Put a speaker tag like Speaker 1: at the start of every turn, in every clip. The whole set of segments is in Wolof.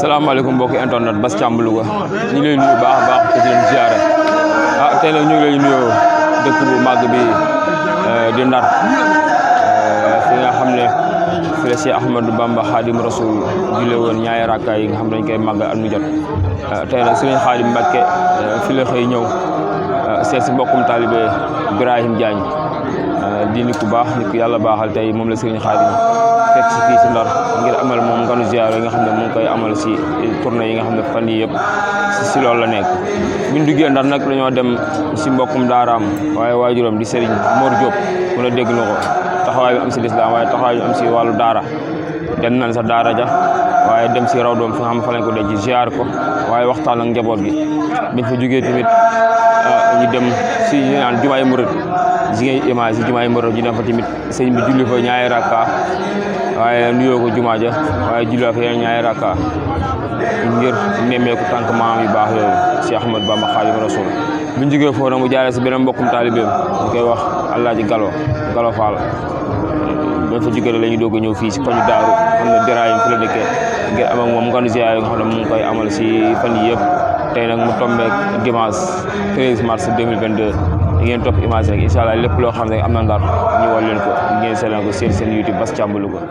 Speaker 1: salaamaaleykum mbokki internet Bass Thiam Louga ñu ngi leen nuyu baax a baax te di leen ziare tey nag ñu ngi leen nuyoo dëkk bu màgg bi di Ndar fi nga xam ne fi la Cheikh Ahmadou Bamba Khadim Rasoul jullee woon ñaari rakka yi nga xam ne dañ koy màggal at mu jot tey nag Serigne Khadim Mbacké fi la xëy ñëw seet si mbokkum taalibe Ibrahim Diagne di nit ku baax nit ku yàlla baaxal tey moom la Serigne Khadim fekk si fii si Ndar ngir amal moom nganu ziar yi nga xam ne mu ngi koy amal si tournée yi nga xam ne fan yii yëpp si loolu la nekk. buñ duggee Ndar nag dañoo dem si mbokkum daaraam waaye waajuram di Serigne Mor Diop mu la dégg na ko taxawaay bi am si lislaam waaye taxawaay bi am si wàllu daara dem nañ sa daara ja waaye dem si raw doom fi nga xam ne fa lañ ko denc ziar ko waaye waxtaan ak njaboot gi biñ fa jógee tamit ñu dem si ñu naan jumaay murid jigéen image si jumaay murid ñu dem fa tamit sëñ bi julli fa ñaari rakka waaye nuyoo ko jumaa ja waaye julli fa ñaari rakka ngir nemmeeku tànk maam yu baax yooyu Cheikh Ahmadou Bamba Khadim Rasoul buñ jógee foofu nag mu jaaree si beneen mbokkum taalibeem ñu koy wax Alaaji Galo Fall bañ fa jógee la ñu doog a ñëw fii si koñu daaru xam ne Birahim fi la dëkkee ngir am ak moom nganu ziyaar yi nga xam ne mu ngi koy amal si fan yi yëpp tey nag mu tombeek dimanche 13 mars 2022 ngeen topp image rek incha allah lépp loo xam ne am na Ndar ñu wol leen ko ngeen seetaan ko seen YouTube Bass Thiam Louga.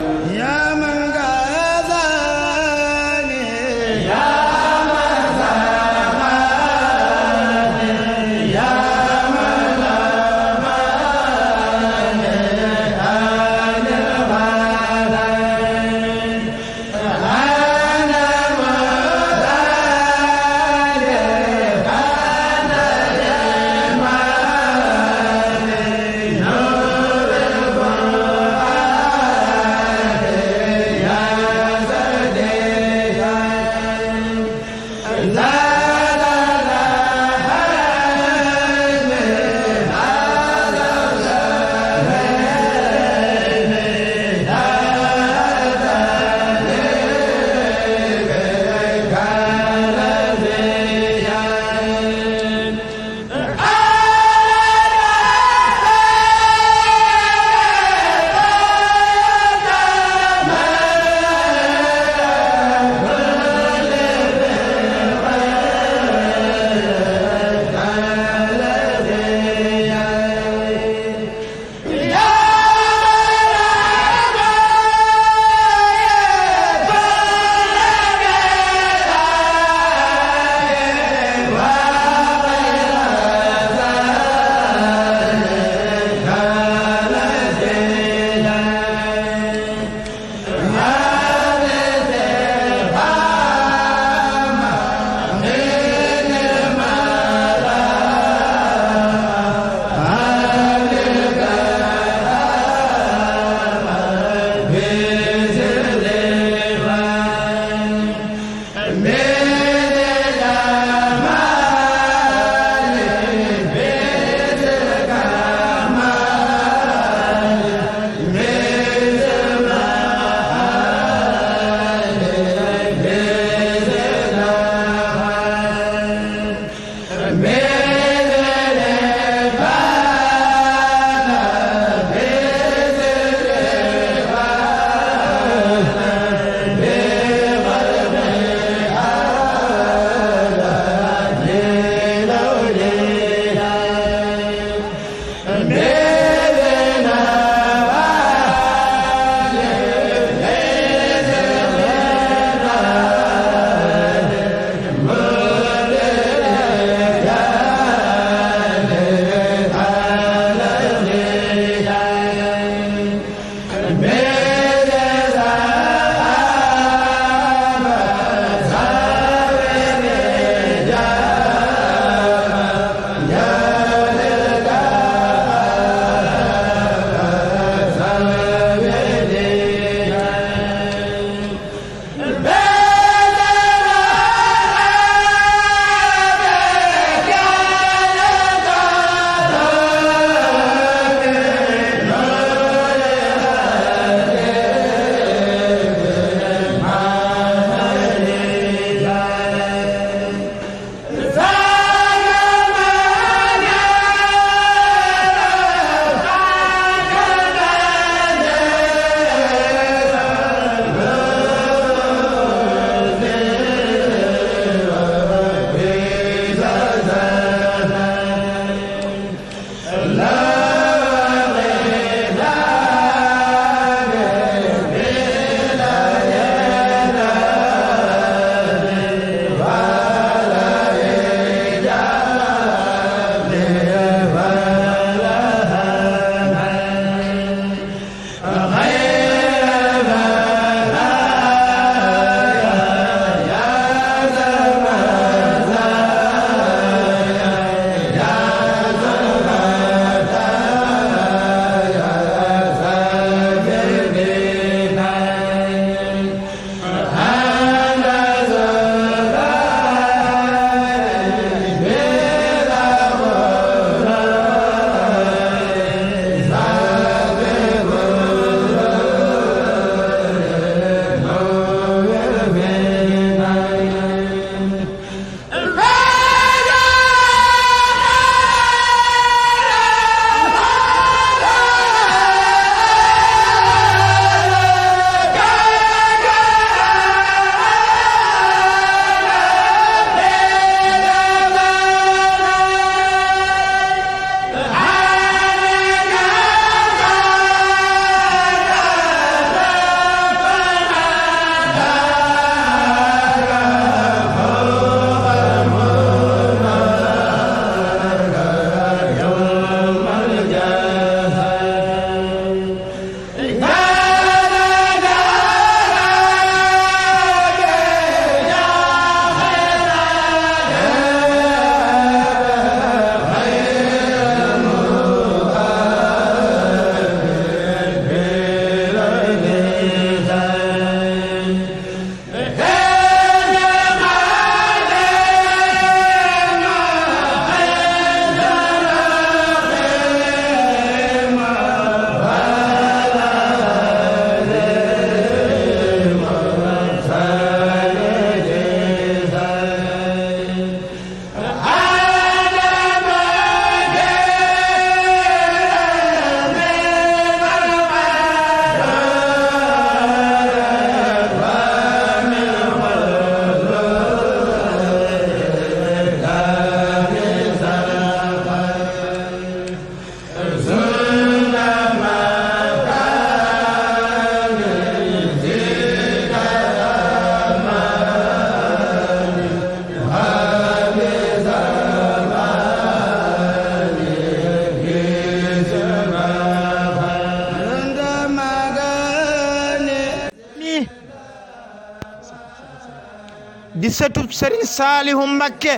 Speaker 2: di sëtub Serigne Saliou Mbacké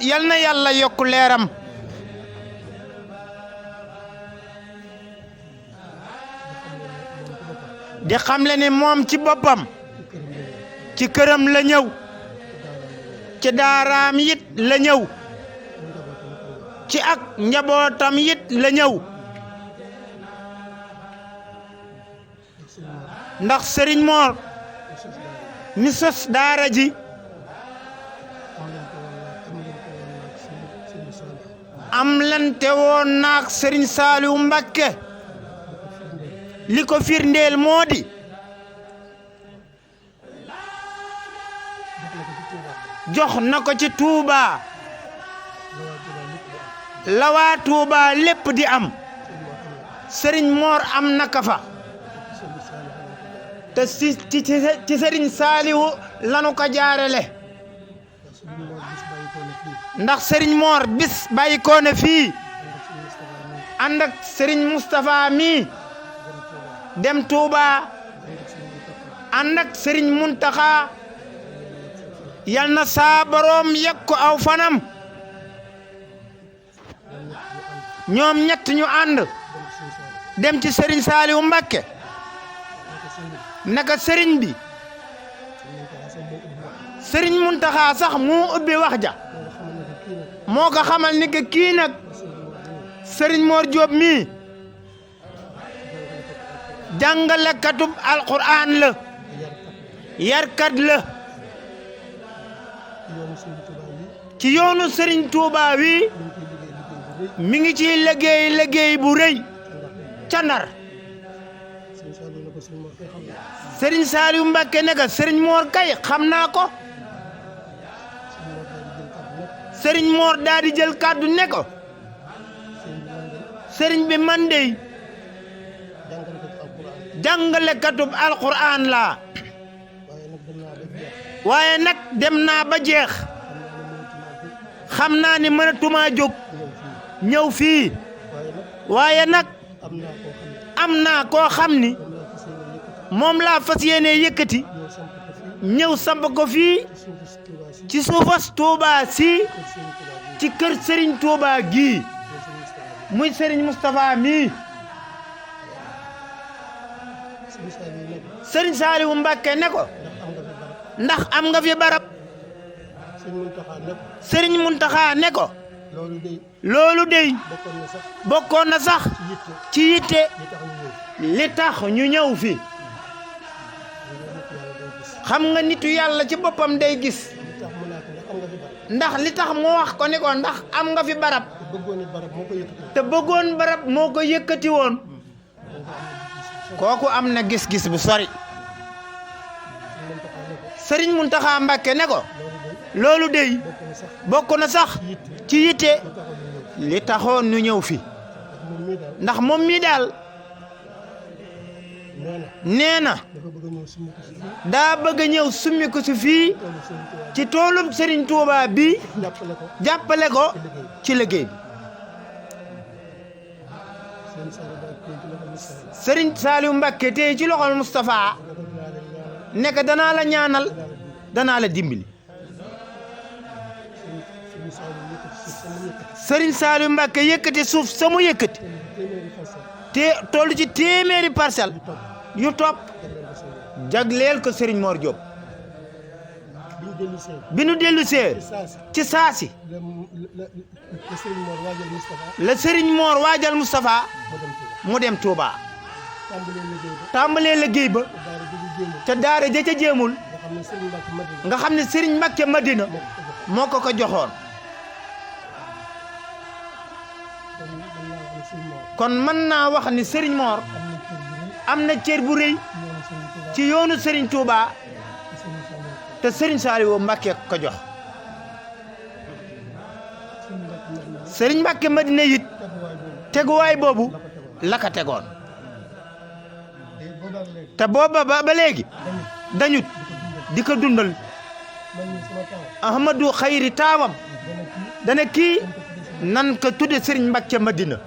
Speaker 2: yal na yàlla yokku leeram di xamle ni moom ci boppam ci këram la ñëw ci daaraam it la ñëw ci ak njabootam it la ñëw ndax Serigne Mor mi sos daara ji am lante woon naak Serigne Saliou Mbacké li ko firndeel moo di jox na ko ci Touba la waa Touba lépp di am Serigne Mor am na ka fa te ci Serigne Saliou lanu ko jaarale ndax Serigne Mor bis bàyyi ko ne fii ànd ak Serigne Moustapha mi dem Touba ànd ak Serigne Mountakha yal na saa boroom yegg ko aw fanam ñoom ñett ñu ànd dem ci Serigne Saliou Mbacké naka Serigne bi Serigne Mountakha sax moo ubbi wax ja moo ko xamal ni que kii nag Serigne Mor Diop mii jàngalekatub alquran la yarkat la ci yoonu Serigne Touba wi mi ngi ci liggéey bu rëy ca Ndar Serigne Saliou Mbacké ne ko Serigne Mor kay xam naa ko Serigne Mor daal di jël kàddu ne ko Serigne bi man dey jàngalekatub alquran la waaye nag dem naa ba jeex xam naa ni mënatuma jóg ñëw fii waaye nag am naa koo xam ni moom laa fas yéene yëkkati ñëw samp ko fii ci suufas Touba si ci kër Serigne Touba gii muy Serigne Moustapha mii Serigne Saliou Mbacké ne ko ndax am nga fi barab Serigne Mountakha ne ko loolu dey bokkoon na sax ci yitte li tax ñu ñëw fi xam nga nitu yàlla ci boppam day gis ndax li tax mu wax ko ne ko ndax am nga fi barab te bëggoon barab moo ko yëkkati woon kooku am na gis-gis bu sori Serigne Mountakha Mbacké ne ko loolu dey bokk na sax ci yitte li taxoon ñu ñëw fi ndax moom mii daal nee na daa bëgg a ñëw summi ko si fii ci toolum Serigne Touba bi jàppale ko ci liggéey bi Serigne Saliou Mbacké tey ci loxol Moustapha nekk danaa la ñaanal danaa la dimbali Serigne Saliou Mbacké yëkkati suuf sama yëkkati te toll ci téeméeri parcelle yu topp jagleel ko Serigne Mor Diop bi nu dellusee ci saasi la Serigne Mor waajal Moustapha mu dem Touba tàmbalee liggéey ba te daara ja ca jéemul nga xam ne Serigne Mbacké Madina moo ko joxoon kon mën naa wax ni Serigne Mor am na cër bu rëy ci yoonu Serigne Touba te Serigne Saliou Mbacké ko jox Serigne Mbacké Madina it teguwaay boobu la ko tegoon te booba ba léegi dañut di ko dundal Ahmadou Khayri taawam dana kii nan ko tudde Serigne Mbacké Madina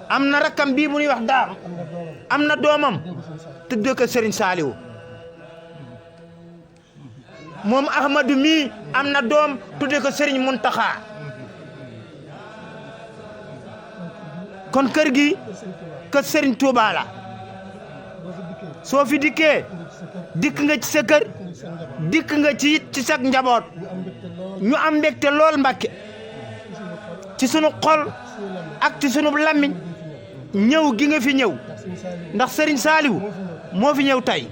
Speaker 2: am na rakkam bii mu ñuy wax daam am na doomam tudde ko Serigne Saliou moom Ahmadou mii am na doom tudde ko Serigne Mountakha kon kër gi kër Serigne Touba la soo fi dikkee dikk nga ci sa kër dikk nga ci it ci sa njaboot ñu am mbégte lool Mbàkke ci sunu xol ak ci sunu làmmiñ ñëw gi nga fi ñëw ndax Serigne Saliou moo fi ñëw tey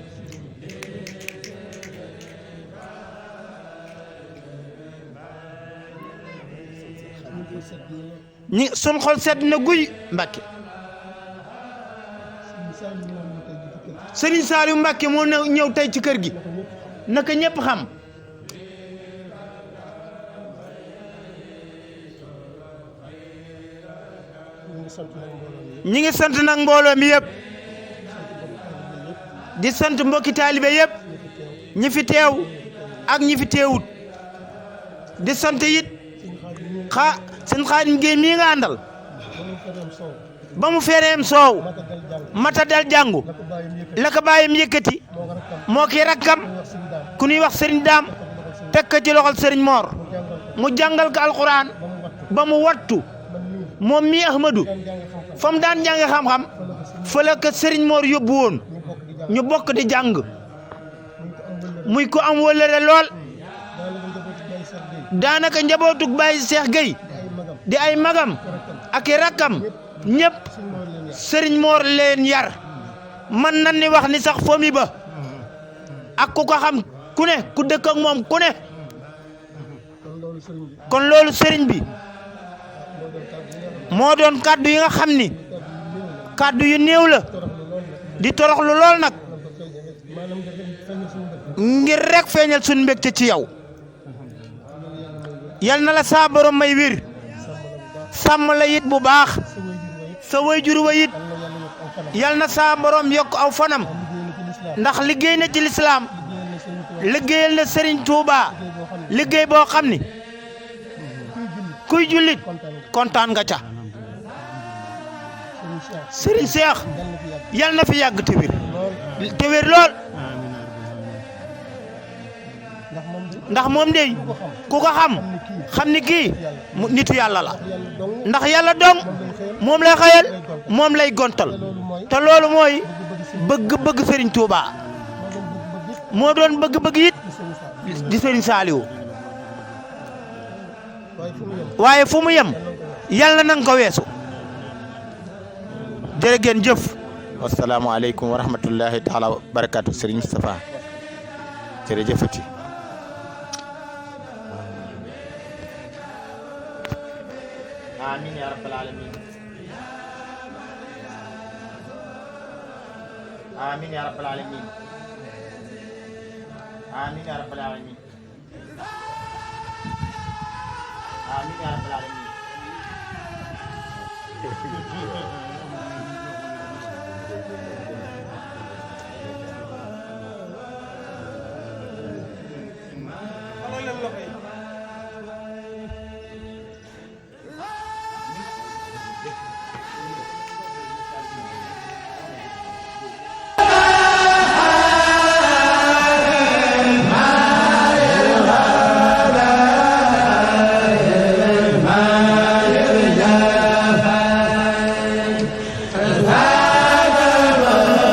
Speaker 2: sun xol sedd na guy Mbàkke Serigne Saliou Mbàkke moo ñëw tey ci kër gi naka ñëpp xam ñi ngi sant nag mbooloo mi yëpp di sant mbokki taalibe yëpp ñi fi teew ak ñi fi teewut di sant it seen Xaadim Géey mii nga àndal ba mu fereem soow mata dal jàngu la ko bàyyim yëkkati moo ki rakkam ku ñuy wax Serigne Daam teg ko ci loxol Serigne Mor mu jàngal ko alxuraan ba mu wattu moom mii Ahmadou fa mu daan jàng xam-xam fa la ko Serigne Mor yóbbu woon ñu bokk di jàng muy ko am wëllëre lool daanaka njabootug Baye Cheikh Gueye di ay magam ak i rakkam ñëpp Serigne Mor leen yar man nan ni wax ni sax fomi ba ak ku ko xam ku ne ku dëkk ak moom ku ne kon loolu Serigne bi moo doon kàddu yi nga xam ni kàddu yu néew la di toroxlu lool nag ngir rek feeñal suñu mbégte ci yow yal na la saa borom may wér sàmm la it bu baax sa waajur wa it yal na saa borom yokk aw fanam ndax liggéey na ci lislaam liggéeyal na Serigne Touba liggéey boo xam ni kuy jullit kontaan nga ca Serigne Cheikh yal na fi yàgg te wér lool ndax moom de ku ko xam ni kii nitu yàlla la ndax yàlla dong moom lay xayal moom lay gontal te loolu mooy bëgg Serigne Touba moo doon bëgg it di Serigne Saliou waaye fu mu yem yàlla na nga ko weesu jërë ngeen jëf.
Speaker 3: asalaamaaleykum wa rahmatullahi taala wa barakaatu Serigne Moustapha jërëjëfati. amiin yaa rabbal aalamiin amiin yaa rabbal aalamiin amiin yaa rabbal aalamiin amiin yaa rabbal aalamiin
Speaker 4: Baba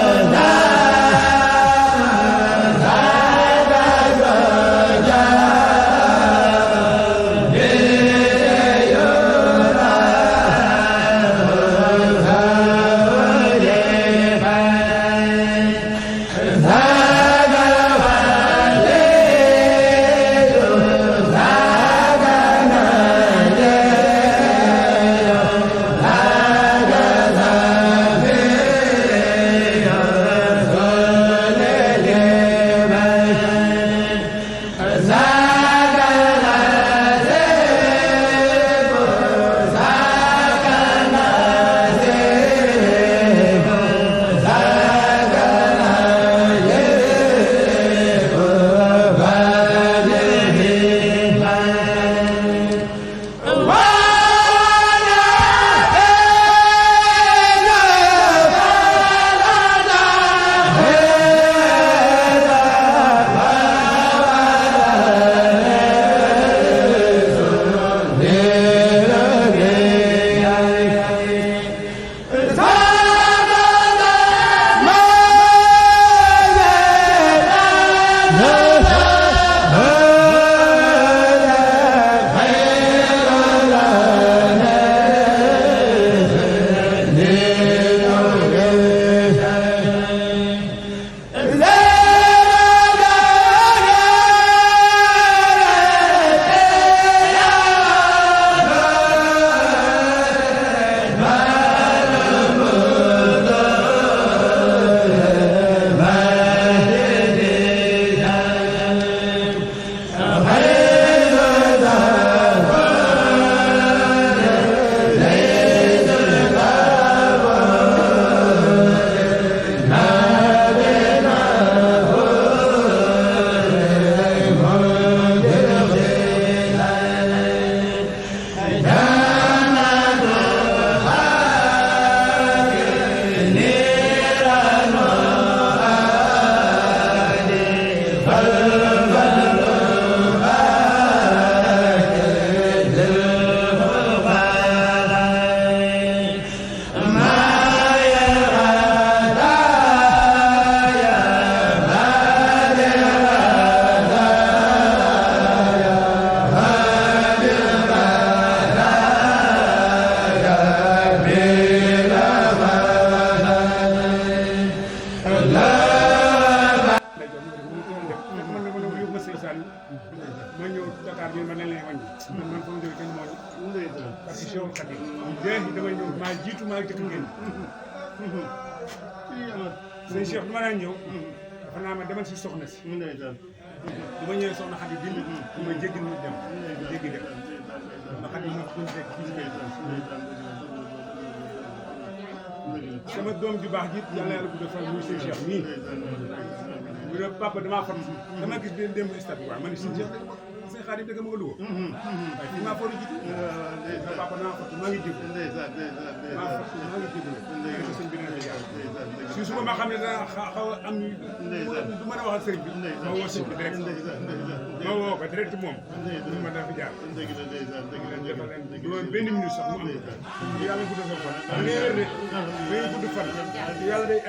Speaker 4: fenn ma ñëw Dakar bi ma ne lay wàññi man fa ma jóge kenn moo parce que Cheikh Khadim léegi damay ñëw maa jiitu maa jëkk ngeen sëñ Cheikh du ma daan ñëw dafa naa ma demal si soxna si du ma ñëwee soxna Khady dindi du ma jéggi mu dem jéggi dem ma Khady ma ko fekk sama doom ju baax ji yàlla yàlla guddal fan muy sëñ Cheikh nii mu ne papa damaa fot dama gis den démb stade bi waaw ma ne sëñ Cheikh sëñ Khady dëgg ma nga Louga waaye fii maa foru jiitu papa damaa fot maa ngi jéggi maa ngi jéggi sëñ bi dina yàlla si suba ma xam ne dana xaw a am du mën a wax ak sëriñ bi ma woo sëñ bi direct ma woo ko direct moom ñu ma dafa jaar defal leen du woon benn minute sax mu am yàlla guddal sa fan wéer de day gudd fan yàlla day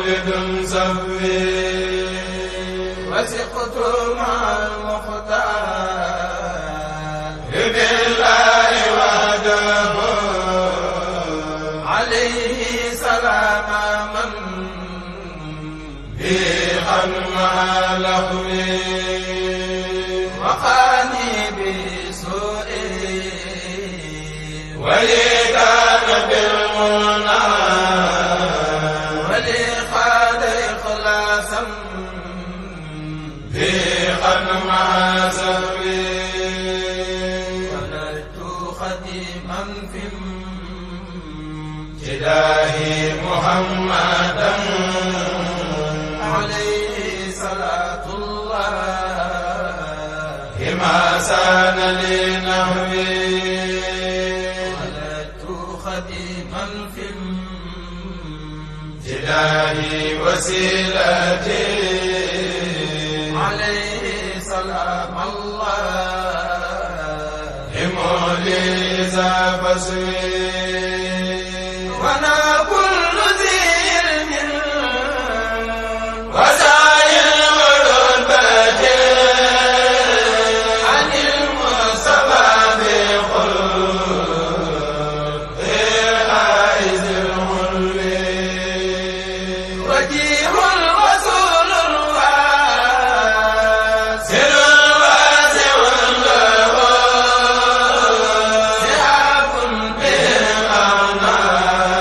Speaker 5: مولد سوي وثقت مع المختار بالله وحده عليه سلام من به مع لهوي وقاني بسوء ولي كان بالمنى ولي قاد إخلاصا في خدم سوي ولدت خديما في امتداه محمدا عليه صلاة الله ما سان لي نهوي ولدت خديما في امتداه وسيلتي عليه سلام الله موليزا فسوي وانا كل ذي علم وسعي ورتبة عن المصطفى بخلق عائز الحلم وجيه الرسول الواسع واسع له سحاب بالأعناق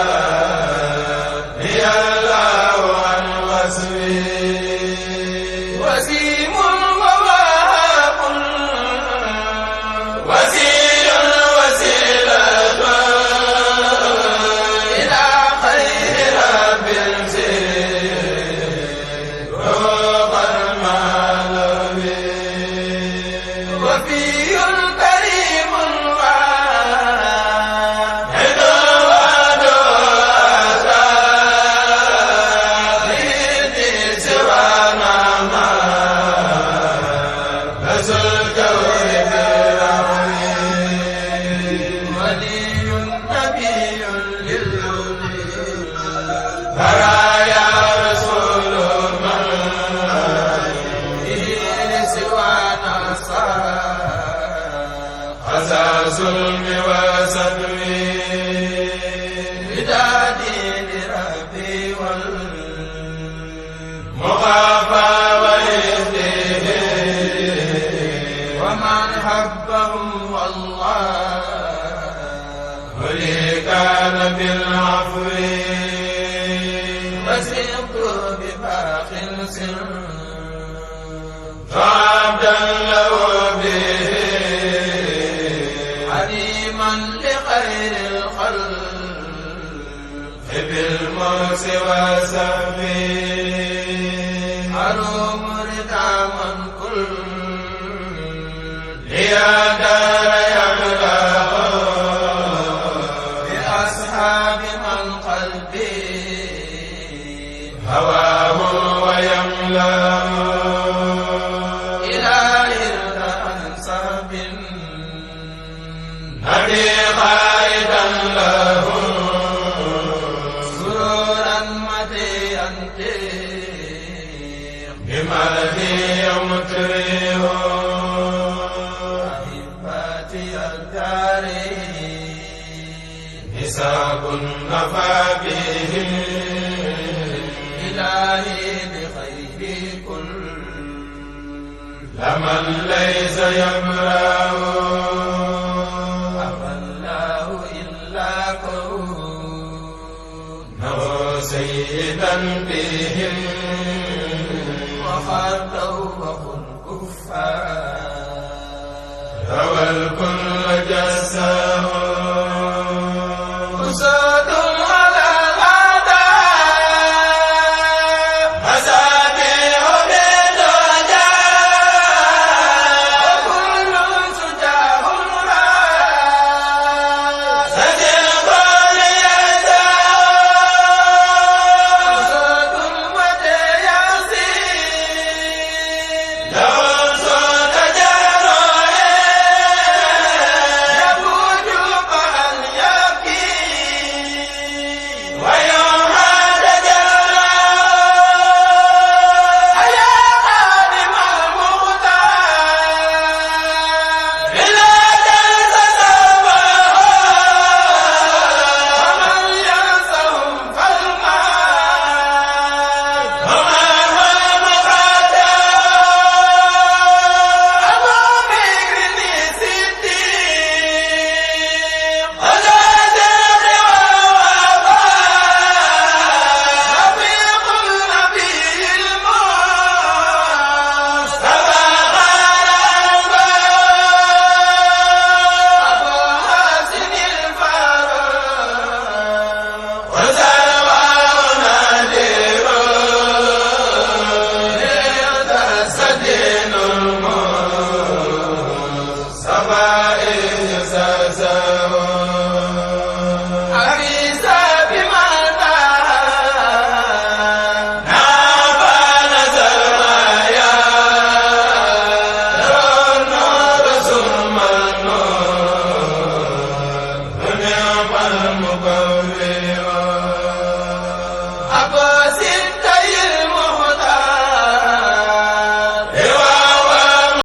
Speaker 5: هي الله عن وسوي وسيم ووهاب وسيل وسيلة إلى خير رب زيد روح المعلوي وفي كريم واحد ودوات لذي سوانا ما نزل الجور بالرحم ولي نبي للبرايا رسول من به سوانا خزى ظلم وسدوي بدادي لربي والمخافى ويهديه ومن حبهم والله ولي كان بالعفو وسقت بباق سر فعبدا له به عليما لخير الخلق بالموس وسفي حروم رضا من كل يا دار يملأ بأصحاب من قلبي هواه ويملأ إلهي الأنساب نبي قائدا له سرورا مديا بملكي يمتريه أحبتي الدارين حساب نفى بهم إلهي بخير كل لمن ليس يمرأ أبى الله إلا كونه سيدا بهم وخرته وخل كفار روى الكل جساه أساد على الأعداء أسابيع بالرجاء وكل سجاه راس سجل كل يسار أساد متى يصير لو صوت جروح أبا